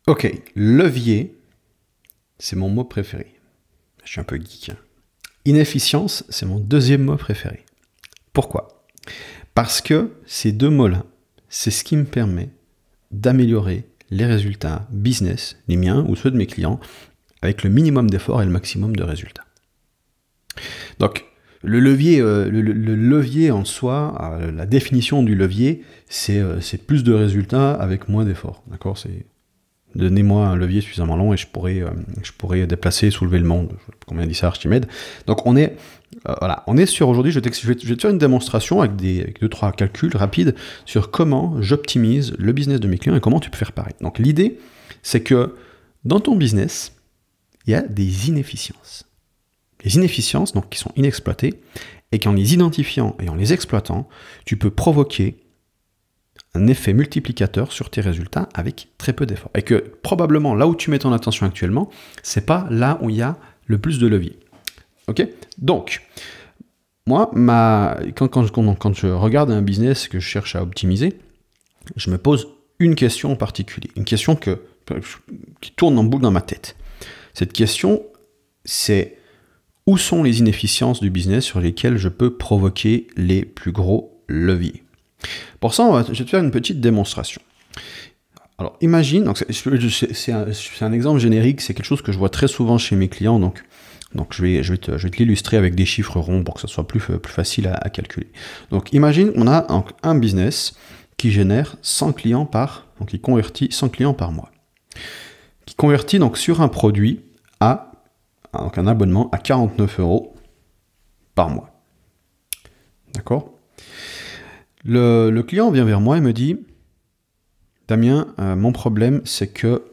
Ok, levier, c'est mon mot préféré. Je suis un peu geek. Hein. Inefficience, c'est mon deuxième mot préféré. Pourquoi? Parce que ces deux mots-là, c'est ce qui me permet d'améliorer les résultats business, les miens ou ceux de mes clients, avec le minimum d'efforts et le maximum de résultats. Donc, le levier en soi, la définition du levier, c'est plus de résultats avec moins d'efforts. D'accord? C'est donnez-moi un levier suffisamment long et je pourrais déplacer et soulever le monde. Combien dit ça Archimède? Donc on est sur aujourd'hui, je vais te faire une démonstration avec 2-3 calculs rapides sur comment j'optimise le business de mes clients et comment tu peux faire pareil. Donc l'idée, c'est que dans ton business, il y a des inefficiences. Les inefficiences donc, qui sont inexploitées et qu'en les identifiant et en les exploitant, tu peux provoquer un effet multiplicateur sur tes résultats avec très peu d'efforts. Et que probablement là où tu mets ton attention actuellement, c'est pas là où il y a le plus de levier. Ok? Donc, moi, quand je regarde un business que je cherche à optimiser, je me pose une question en particulier, une question qui tourne en boucle dans ma tête. Cette question, c'est où sont les inefficiences du business sur lesquelles je peux provoquer les plus gros leviers? Pour ça, je vais te faire une petite démonstration. Alors, imagine, c'est un exemple générique, c'est quelque chose que je vois très souvent chez mes clients, donc je vais te l'illustrer avec des chiffres ronds pour que ça soit plus facile à calculer. Donc, imagine, on a un business qui génère 100 clients donc qui convertit 100 clients par mois. Qui convertit donc sur un produit donc un abonnement à 49 € par mois. D'accord ? Le client vient vers moi et me dit « Damien, mon problème, c'est que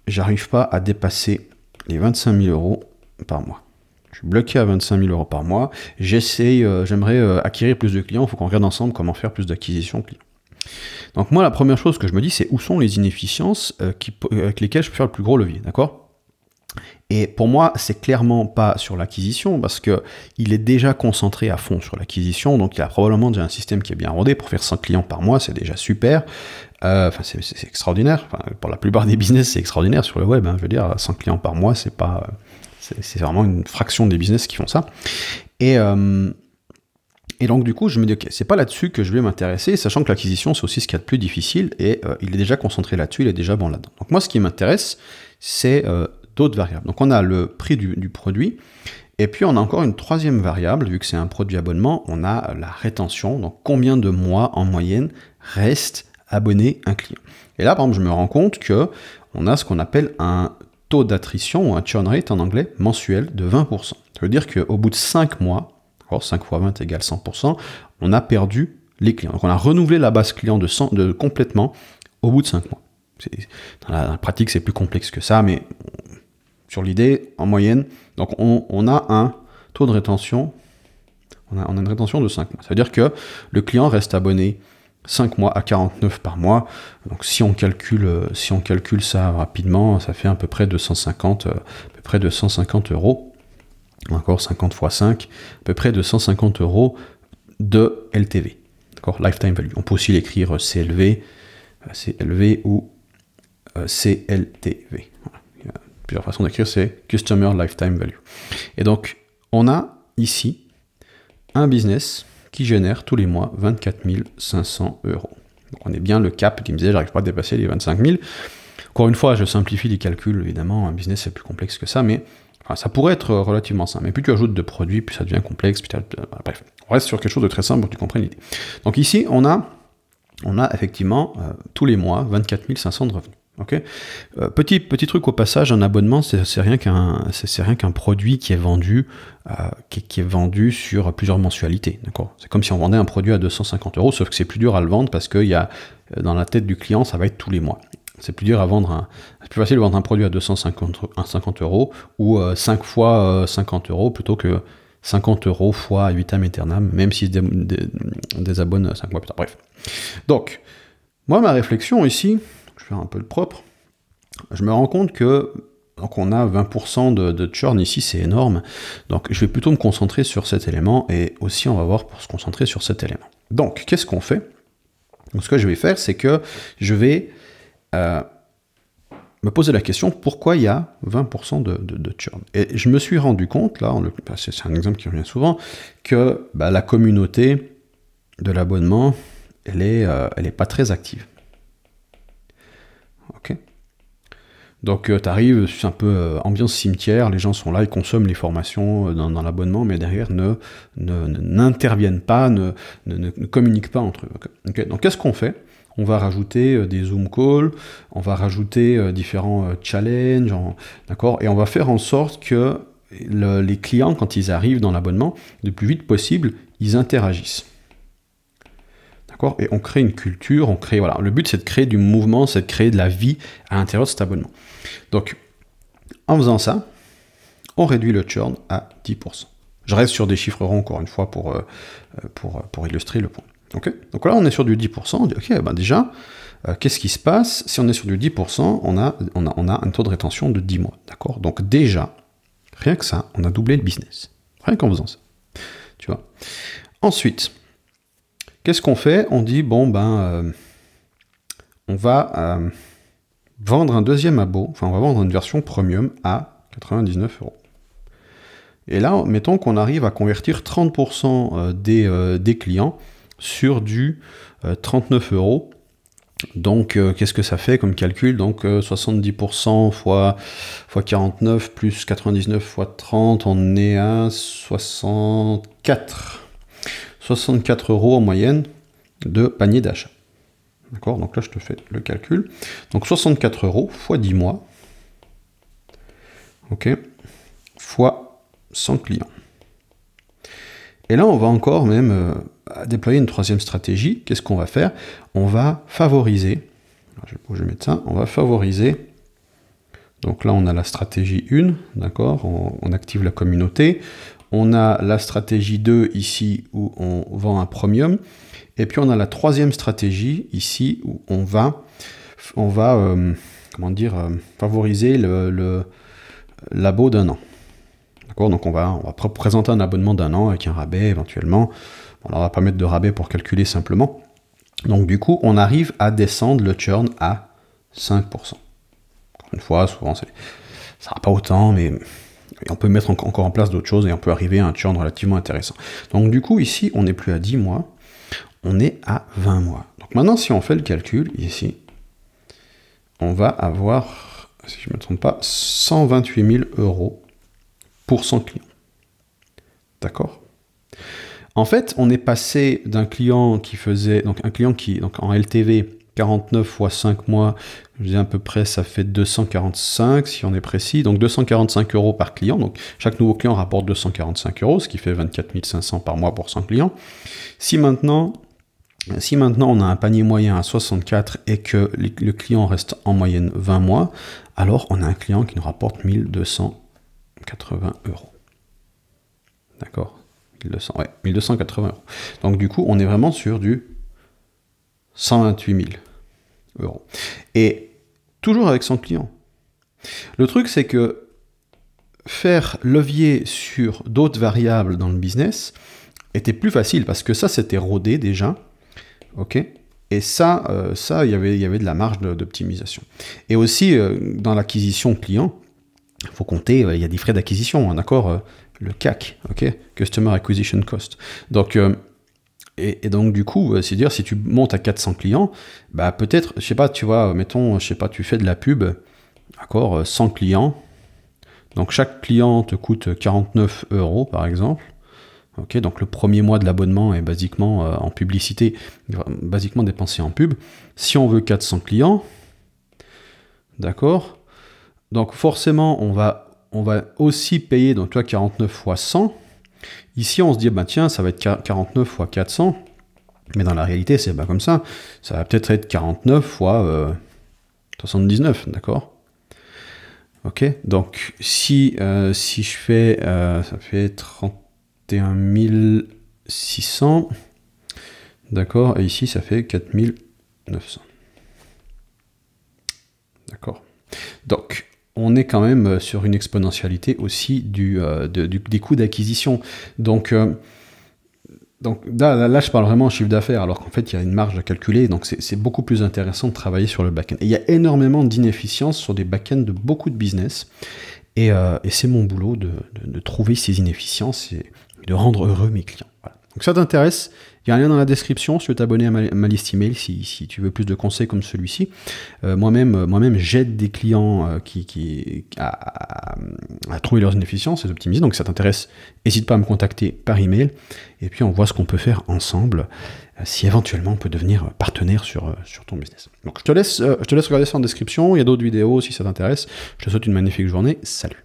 j'arrive pas à dépasser les 25 000 € par mois. Je suis bloqué à 25 000 € par mois. J'aimerais acquérir plus de clients. Il faut qu'on regarde ensemble comment faire plus d'acquisition clients. » Donc moi, la première chose que je me dis, c'est où sont les inefficiences avec lesquelles je peux faire le plus gros levier, d'accord ? Et pour moi, c'est clairement pas sur l'acquisition parce que il est déjà concentré à fond sur l'acquisition, donc il a probablement déjà un système qui est bien rodé. Pour faire 100 clients par mois, c'est déjà super. C'est extraordinaire. Pour la plupart des business, c'est extraordinaire sur le web. Hein. Je veux dire, 100 clients par mois, c'est vraiment une fraction des business qui font ça. Et donc du coup, je me dis, ok, c'est pas là-dessus que je vais m'intéresser, sachant que l'acquisition, c'est aussi ce qu'il y a de plus difficile, et il est déjà concentré là-dessus, il est déjà bon là-dedans. Donc moi, ce qui m'intéresse, c'est d'autres variables. Donc on a le prix du produit, et puis on a encore une troisième variable, vu que c'est un produit abonnement, on a la rétention, donc combien de mois en moyenne reste abonné un client. Et là, par exemple, je me rends compte que on a ce qu'on appelle un taux d'attrition, ou un churn rate en anglais, mensuel de 20%. Ça veut dire qu'au bout de 5 mois, 5 fois 20 égale 100%, on a perdu les clients. Donc on a renouvelé la base client complètement au bout de 5 mois. Dans la pratique, c'est plus complexe que ça, mais sur l'idée, en moyenne, donc on a un taux de rétention, on a une rétention de 5 mois. Ça veut dire que le client reste abonné 5 mois à 49 par mois. Donc si on calcule ça rapidement, ça fait à peu près 250 €. Encore 50 x 5, à peu près 250 € de LTV. D'accord, Lifetime Value. On peut aussi l'écrire CLV ou CLTV. Voilà. Il y a plusieurs façons d'écrire, c'est Customer Lifetime Value. Et donc, on a ici un business qui génère tous les mois 24 500 €. Donc, on est bien le cap qui me disait, j'arrive pas à dépasser les 25 000. Encore une fois, je simplifie les calculs, évidemment, un business c'est plus complexe que ça, mais ça pourrait être relativement simple. Mais plus tu ajoutes de produits, plus ça devient complexe. Bref, on reste sur quelque chose de très simple pour que tu comprennes l'idée. Donc ici, on a effectivement tous les mois 24 500 de revenus. Okay, petit truc au passage, un abonnement, c'est rien qu'un produit qui est vendu, qui est vendu sur plusieurs mensualités. D'accord, c'est comme si on vendait un produit à 250 €, sauf que c'est plus dur à le vendre parce que dans la tête du client, ça va être tous les mois. C'est plus dur à vendre, c'est plus facile de vendre un produit à 250 € ou 5 fois 50 € plutôt que 50 € fois 8 am aeternam, même s'ils se désabonnent 5 mois plus tard. Bref. Donc, moi, ma réflexion ici, je vais faire un peu le propre, je me rends compte que donc on a 20% de churn ici, c'est énorme. Donc, je vais plutôt me concentrer sur cet élément et aussi, on va voir pour se concentrer sur cet élément. Donc, qu'est-ce qu'on fait? Donc, ce que je vais faire, c'est que je vais me poser la question pourquoi il y a 20% de churn. Et je me suis rendu compte, là, c'est un exemple qui revient souvent, que la communauté de l'abonnement, elle est pas très active. Ok. Donc tu arrives, c'est un peu ambiance cimetière, les gens sont là, ils consomment les formations dans l'abonnement, mais derrière n'interviennent pas, ne communiquent pas entre eux. Okay. Donc qu'est-ce qu'on fait? On va rajouter des Zoom calls, on va rajouter différents challenges, d'accord, et on va faire en sorte que les clients, quand ils arrivent dans l'abonnement, le plus vite possible, ils interagissent. D'accord. Et on crée une culture, voilà. Le but, c'est de créer du mouvement, c'est de créer de la vie à l'intérieur de cet abonnement. Donc, en faisant ça, on réduit le churn à 10%. Je reste sur des chiffres ronds, encore une fois, pour illustrer le point. Okay. Donc là, on est sur du 10%, on dit, ok, déjà, qu'est-ce qui se passe? Si on est sur du 10%, on a un taux de rétention de 10 mois, d'accord? Donc déjà, rien que ça, on a doublé le business. Rien qu'en faisant ça, tu vois. Ensuite, qu'est-ce qu'on fait? On dit, on va vendre un deuxième abo, on va vendre une version premium à 99 €. Et là, mettons qu'on arrive à convertir 30% des clients sur du 39 €. Donc, qu'est-ce que ça fait comme calcul? Donc, 70% fois 49 plus 99 fois 30, on est à 64 € en moyenne de panier d'achat. D'accord? Donc là, je te fais le calcul. Donc, 64 € fois 10 mois. OK? Fois 100 clients. Et là, on va encore même déployer une troisième stratégie. Qu'est-ce qu'on va faire? On va favoriser, je vais mettre ça, on va favoriser, donc là on a la stratégie 1, d'accord, on active la communauté, on a la stratégie 2 ici où on vend un premium, et puis on a la troisième stratégie ici où on va favoriser l'abo d'un an. Donc on va présenter un abonnement d'un an avec un rabais éventuellement. On ne va pas mettre de rabais pour calculer simplement. Donc du coup, on arrive à descendre le churn à 5%. Encore une fois, souvent, ça ne sera pas autant, mais on peut mettre encore en place d'autres choses et on peut arriver à un churn relativement intéressant. Donc du coup, ici, on n'est plus à 10 mois, on est à 20 mois. Donc maintenant, si on fait le calcul, ici, on va avoir, si je ne me trompe pas, 128 000 € pour 100 clients. D'accord? En fait, on est passé d'un client qui faisait, donc un client qui, donc en LTV, 49 fois 5 mois, je disais à peu près, ça fait 245 si on est précis, donc 245 € par client, donc chaque nouveau client rapporte 245 €, ce qui fait 24 500 par mois pour 100 clients. Si maintenant on a un panier moyen à 64 et que le client reste en moyenne 20 mois, alors on a un client qui nous rapporte 1280 €. D'accord? 1280 €. Donc du coup, on est vraiment sur du 128 000 €. Et toujours avec 100 clients. Le truc, c'est que faire levier sur d'autres variables dans le business était plus facile parce que ça, c'était rodé déjà. Ok? Et ça, il y avait de la marge d'optimisation. Et aussi, dans l'acquisition client, il faut compter, il y a des frais d'acquisition, d'accord, le CAC, ok, Customer Acquisition Cost. Donc, et donc du coup, c'est-à-dire si tu montes à 400 clients, peut-être, je sais pas, tu vois, mettons, je sais pas, tu fais de la pub, d'accord, 100 clients, donc chaque client te coûte 49 € par exemple. Ok, donc le premier mois de l'abonnement est basiquement en publicité, basiquement dépensé en pub. Si on veut 400 clients, d'accord, donc forcément on va aussi payer, donc toi 49 fois 100. Ici on se dit, tiens, ça va être 49 fois 400, mais dans la réalité c'est pas comme ça. Ça va peut-être être 49 fois 79, d'accord. Ok, donc si je fais, ça fait 31 600, d'accord, et ici ça fait 4 900. D'accord. Donc, on est quand même sur une exponentialité aussi des coûts d'acquisition. Donc, Donc là, je parle vraiment en chiffre d'affaires, alors qu'en fait, il y a une marge à calculer, donc c'est beaucoup plus intéressant de travailler sur le back-end. Et il y a énormément d'inefficience sur des back-ends de beaucoup de business, et c'est mon boulot de trouver ces inefficiences et de rendre heureux mes clients. Voilà. Donc ça t'intéresse, il y a un lien dans la description si tu veux t'abonner à ma liste email, si tu veux plus de conseils comme celui-ci. Moi-même, j'aide des clients à trouver leurs inefficiences et d'optimiser. Donc si ça t'intéresse, n'hésite pas à me contacter par email. Et puis on voit ce qu'on peut faire ensemble, si éventuellement on peut devenir partenaire sur ton business. Donc je te laisse regarder ça en description. Il y a d'autres vidéos si ça t'intéresse. Je te souhaite une magnifique journée. Salut.